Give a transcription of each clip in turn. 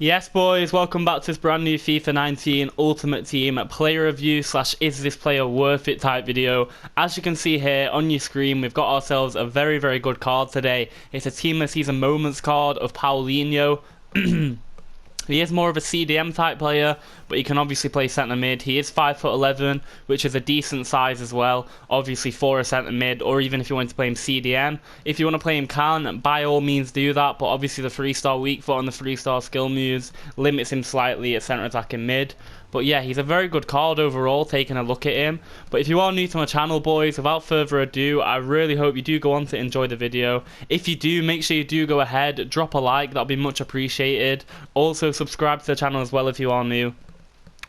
Yes boys, welcome back to this brand new FIFA 19 Ultimate Team player review / is this player worth it type video. As you can see here on your screen, we've got ourselves a very good card today. It's a Team of the Season Moments card of Paulinho. He is more of a CDM type player, but he can obviously play centre mid. He is 5'11", which is a decent size as well, obviously for a centre mid, or even if you want to play him CDM. If you want to play him can, by all means do that, but obviously the 3-star weak foot and the 3-star skill moves limits him slightly at centre attacking mid. But yeah, he's a very good card overall, taking a look at him. But if you are new to my channel, boys, without further ado, I really hope you do go on to enjoy the video. If you do, make sure you do go ahead, drop a like, that'll be much appreciated. Also, subscribe to the channel as well if you are new.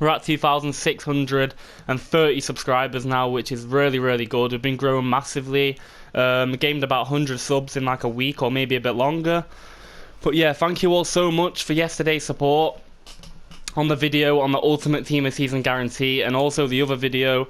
We're at 2,630 subscribers now, which is really good. We've been growing massively. Gained about 100 subs in like a week or maybe a bit longer. But yeah, thank you all so much for yesterday's support on the video on the Ultimate Team of Season guarantee, and also the other video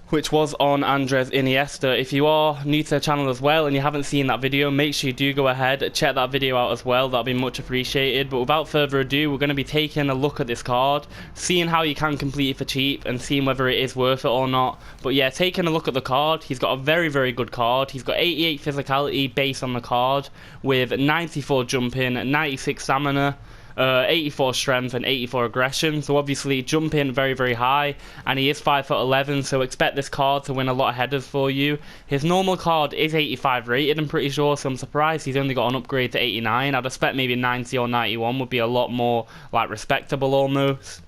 which was on Andres Iniesta. If you are new to the channel as well and you haven't seen that video, make sure you do go ahead, check that video out as well, that'll be much appreciated. But without further ado, we're going to be taking a look at this card, seeing how you can complete it for cheap and seeing whether it is worth it or not. But yeah, taking a look at the card, he's got a very good card. He's got 88 physicality based on the card, with 94 jumping, 96 stamina, 84 strength and 84 aggression. So obviously jumping very high, and he is 5'11", so expect this card to win a lot of headers for you. His normal card is 85 rated, I'm pretty sure, so I'm surprised he's only got an upgrade to 89. I'd expect maybe 90 or 91 would be a lot more like respectable almost.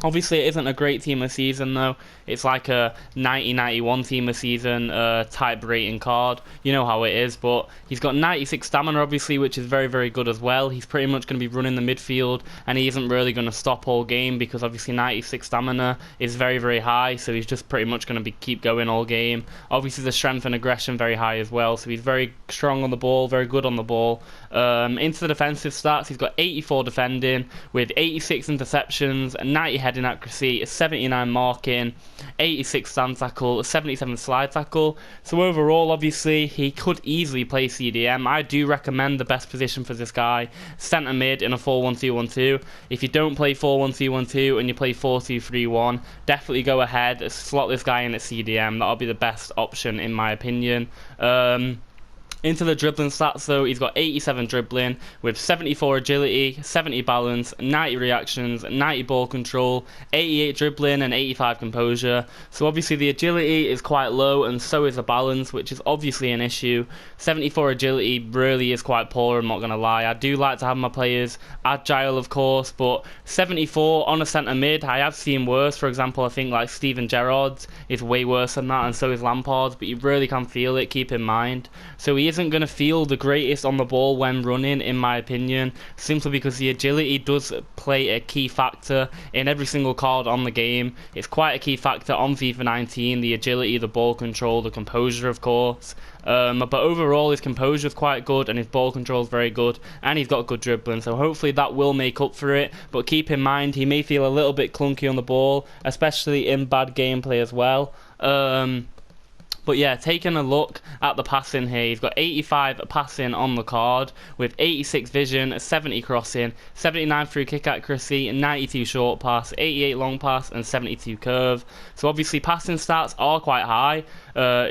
Obviously it isn't a great team of season though, it's like a 90-91 team of season type rating card, you know how it is. But he's got 96 stamina obviously, which is very good as well. He's pretty much going to be running the midfield, and he isn't really going to stop all game because obviously 96 stamina is very high, so he's just pretty much going to keep going all game. Obviously the strength and aggression very high as well, so he's very strong on the ball, very good on the ball. Into the defensive stats, he's got 84 defending with 86 interceptions, 90 heading accuracy, 79 marking, 86 stand tackle, 77 slide tackle. So overall obviously he could easily play CDM. I do recommend the best position for this guy, centre mid in a 4-1-2-1-2. If you don't play 4-1-2-1-2 and you play 4-2-3-1, definitely go ahead, slot this guy in at CDM. That'll be the best option in my opinion. Into the dribbling stats though, he's got 87 dribbling with 74 agility, 70 balance, 90 reactions, 90 ball control, 88 dribbling and 85 composure. So obviously the agility is quite low, and so is the balance, which is obviously an issue. 74 agility really is quite poor, I'm not going to lie. I do like to have my players agile of course, but 74 on a centre mid, I have seen worse. For example, I think like Steven Gerrard's is way worse than that, and so is Lampard's, but you really can feel it, keep in mind. So he isn't going to feel the greatest on the ball when running in my opinion, simply because the agility does play a key factor in every single card on the game. It's quite a key factor on FIFA 19, the agility, the ball control, the composure of course. But overall his composure is quite good and his ball control is very good, and he's got good dribbling, so hopefully that will make up for it. But keep in mind he may feel a little bit clunky on the ball, especially in bad gameplay as well. But yeah, taking a look at the passing here, he's got 85 passing on the card with 86 vision, 70 crossing, 79 free kick accuracy, 92 short pass, 88 long pass and 72 curve. So obviously passing stats are quite high.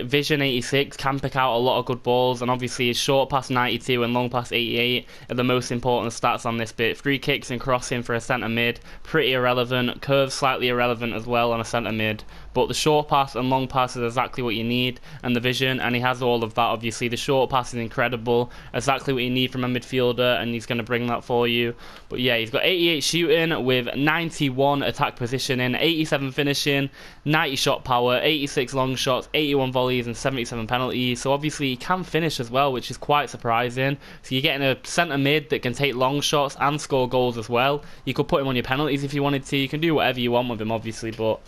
Vision 86, can pick out a lot of good balls, and obviously his short pass 92 and long pass 88 are the most important stats on this bit. Free kicks and crossing for a centre mid, pretty irrelevant. Curve slightly irrelevant as well on a centre mid, but the short pass and long pass is exactly what you need, and the vision, and he has all of that obviously. The short pass is incredible, exactly what you need from a midfielder, and he's going to bring that for you. But yeah, he's got 88 shooting with 91 attack positioning, 87 finishing, 90 shot power, 86 long shots, 81 volleys and 77 penalties. So obviously he can finish as well, which is quite surprising. So you're getting a centre mid that can take long shots and score goals as well. You could put him on your penalties if you wanted to. You can do whatever you want with him obviously, but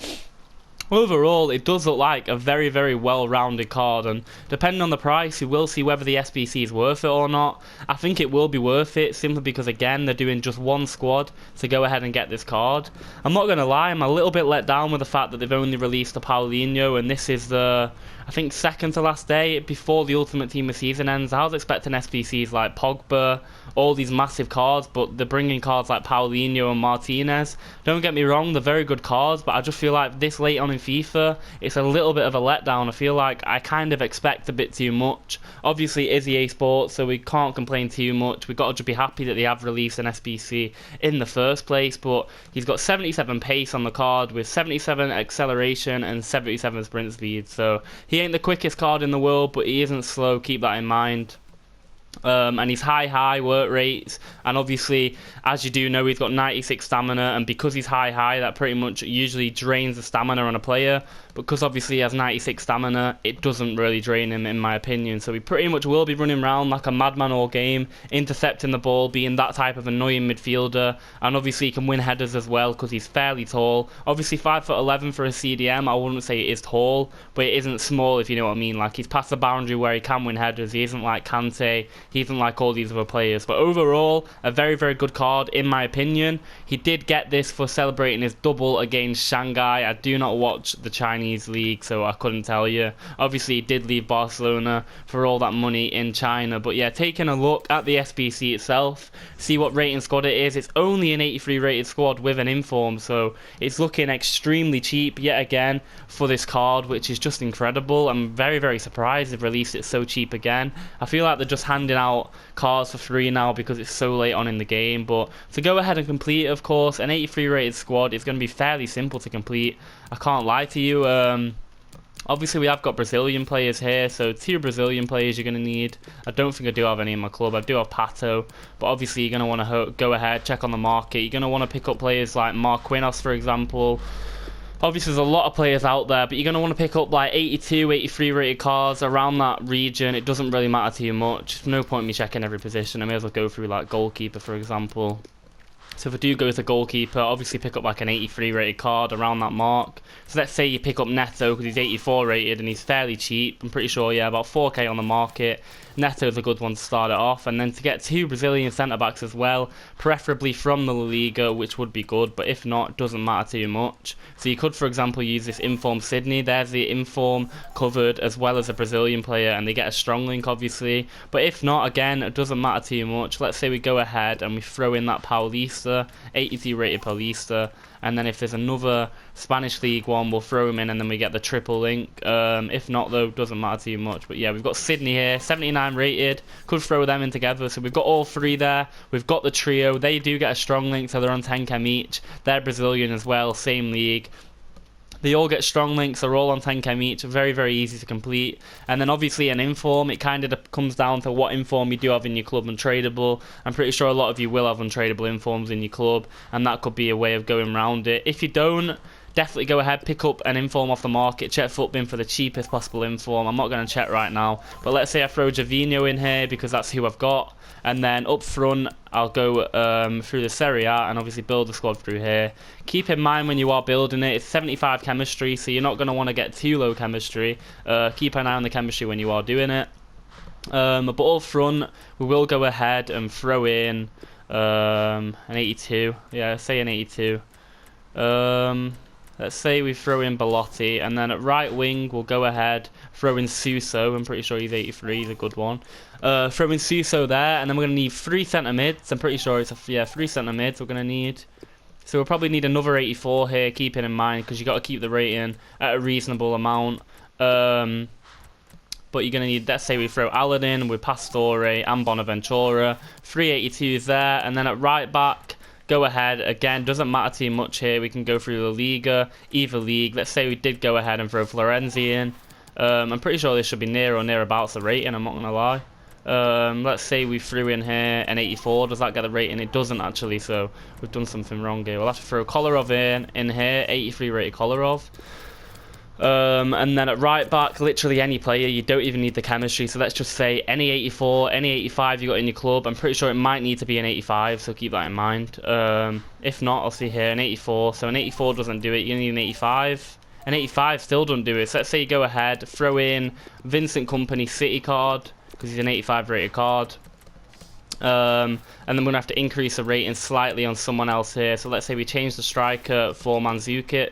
Overall, it does look like a very, very well-rounded card, and depending on the price, you will see whether the SBC is worth it or not. I think it will be worth it, simply because, again, they're doing just one squad to go ahead and get this card. I'm not going to lie, I'm a little bit let down with the fact that they've only released the Paulinho, and this is the, I think, second to last day before the Ultimate Team of Season ends. I was expecting SBCs like Pogba, all these massive cards, but they're bringing cards like Paulinho and Martinez. Don't get me wrong, they're very good cards, but I just feel like this late on in FIFA, it's a little bit of a letdown. I feel like I kind of expect a bit too much. Obviously, it is EA Sports, so we can't complain too much. We've got to just be happy that they have released an SBC in the first place, but he's got 77 pace on the card with 77 acceleration and 77 sprint speed, so he ain't the quickest card in the world, but he isn't slow, keep that in mind. And he's high work rates, and obviously, as you do know, he's got 96 stamina, and because he's high, that pretty much usually drains the stamina on a player. Because obviously he has 96 stamina, it doesn't really drain him, in my opinion. So he pretty much will be running around like a madman all game, intercepting the ball, being that type of annoying midfielder, and obviously he can win headers as well because he's fairly tall. Obviously 5'11" for a CDM, I wouldn't say it is tall, but it isn't small, if you know what I mean. Like, he's past the boundary where he can win headers. He isn't like Kante, he isn't like all these other players. But overall, a very, very good card, in my opinion. He did get this for celebrating his double against Shanghai. I do not watch the Chinese league, so I couldn't tell you. Obviously, he did leave Barcelona for all that money in China. But yeah, taking a look at the SBC itself, see what rating squad it is. It's only an 83 rated squad with an inform, so it's looking extremely cheap yet again for this card, which is just incredible. I'm very, very surprised they've released it so cheap again. I feel like they're just handing out cards for free now because it's so late on in the game. But to go ahead and complete it, of course, an 83 rated squad is going to be fairly simple to complete. I can't lie to you. Obviously, we have got Brazilian players here, so 2 Brazilian players you're going to need. I don't think I do have any in my club. I do have Pato, but obviously you're going to want to go ahead, check on the market. You're going to want to pick up players like Marquinhos, for example. Obviously, there's a lot of players out there, but you're going to want to pick up like 82, 83 rated cards around that region. It doesn't really matter too much. There's no point in me checking every position. I may as well go through like goalkeeper, for example. So if I do go to goalkeeper, obviously pick up like an 83 rated card around that mark. So let's say you pick up Neto because he's 84 rated and he's fairly cheap. I'm pretty sure, yeah, about 4k on the market. Neto's a good one to start it off. And then to get 2 Brazilian centre-backs as well, preferably from the La Liga, which would be good. But if not, it doesn't matter too much. So you could, for example, use this Inform Sydney. There's the Inform covered as well as a Brazilian player, and they get a strong link, obviously. But if not, again, it doesn't matter too much. Let's say we go ahead and we throw in that Paulista, 83 rated Paulista. And then if there's another Spanish League one, we'll throw him in and then we get the triple link. If not, though, doesn't matter too much. But yeah, we've got Sydney here, 79 rated. Could throw them in together. So we've got all 3 there. We've got the trio. They do get a strong link, so they're on 10k each. They're Brazilian as well, same league. They all get strong links, they're all on 10k each, very, very easy to complete. And then obviously an inform, it kind of comes down to what inform you do have in your club untradeable. I'm pretty sure a lot of you will have untradeable informs in your club, and that could be a way of going around it. If you don't, definitely go ahead, pick up an inform off the market, check FUTBIN for the cheapest possible inform. I'm not going to check right now, but let's say I throw Javinho in here because that's who I've got. And then up front, I'll go through the Serie A and obviously build the squad through here. Keep in mind when you are building it, it's 75 chemistry, so you're not going to want to get too low chemistry. Keep an eye on the chemistry when you are doing it. But up front, we will go ahead and throw in an 82. Yeah, say an 82. Let's say we throw in Belotti, and then at right wing, we'll go ahead, throw in Suso. I'm pretty sure he's 83, he's a good one. Throw in Suso there, and then we're going to need 3 centre mids. I'm pretty sure it's 3 centre mids we're going to need. So we'll probably need another 84 here, keep it in mind, because you've got to keep the rating at a reasonable amount. But you're going to need, let's say we throw Aladdin with Pastore and Bonaventura. 382s there, and then at right back, go ahead, again, doesn't matter too much here, we can go through the Liga, either league. Let's say we did go ahead and throw Florenzi in. I'm pretty sure this should be near or nearabouts the rating, I'm not going to lie. Let's say we threw in here an 84, does that get the rating? It doesn't actually, so we've done something wrong here. We'll have to throw Kolarov in here, 83 rated Kolarov. And then at right back, literally any player, you don't even need the chemistry, so let's just say any 84, any 85 you got in your club. I'm pretty sure it might need to be an 85, so keep that in mind. If not, I'll see here an 84, so an 84 doesn't do it, you need an 85. An 85 still don't do it. So let's say you go ahead, throw in Vincent Kompany City card, because he's an 85 rated card. And then we're going to have to increase the rating slightly on someone else here. So let's say we change the striker for Mandzukic.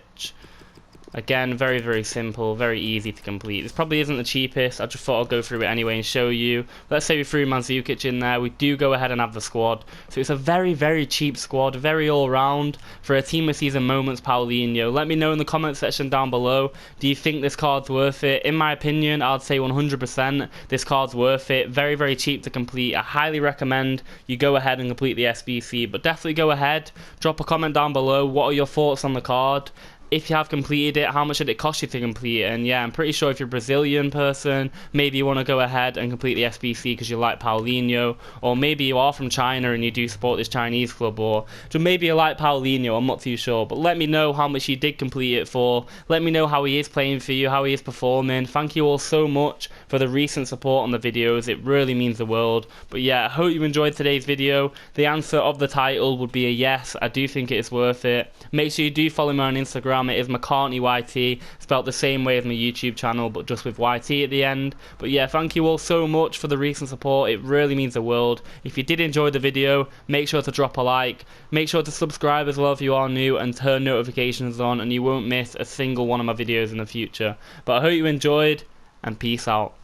Again, very, very simple, very easy to complete. This probably isn't the cheapest. I just thought I'll go through it anyway and show you. Let's say we threw Mandzukic in there. We do go ahead and have the squad. So it's a very, very cheap squad, very all-round for a Team of Season Moments Paulinho. Let me know in the comment section down below. Do you think this card's worth it? In my opinion, I'd say 100% this card's worth it. Very, very cheap to complete. I highly recommend you go ahead and complete the SBC. But definitely go ahead, drop a comment down below. What are your thoughts on the card? If you have completed it, how much did it cost you to complete it? And yeah, I'm pretty sure if you're a Brazilian person, maybe you want to go ahead and complete the SBC because you like Paulinho, or maybe you are from China and you do support this Chinese club, or just maybe you like Paulinho, I'm not too sure. But let me know how much you did complete it for. Let me know how he is playing for you, how he is performing. Thank you all so much for the recent support on the videos. It really means the world. But yeah, I hope you enjoyed today's video. The answer of the title would be a yes. I do think it is worth it. Make sure you do follow me on Instagram. It is Macartneyben, spelled the same way as my YouTube channel, but just with YT at the end. But yeah, thank you all so much for the recent support. It really means the world. If you did enjoy the video, make sure to drop a like. Make sure to subscribe as well if you are new, and turn notifications on, and you won't miss a single one of my videos in the future. But I hope you enjoyed, and peace out.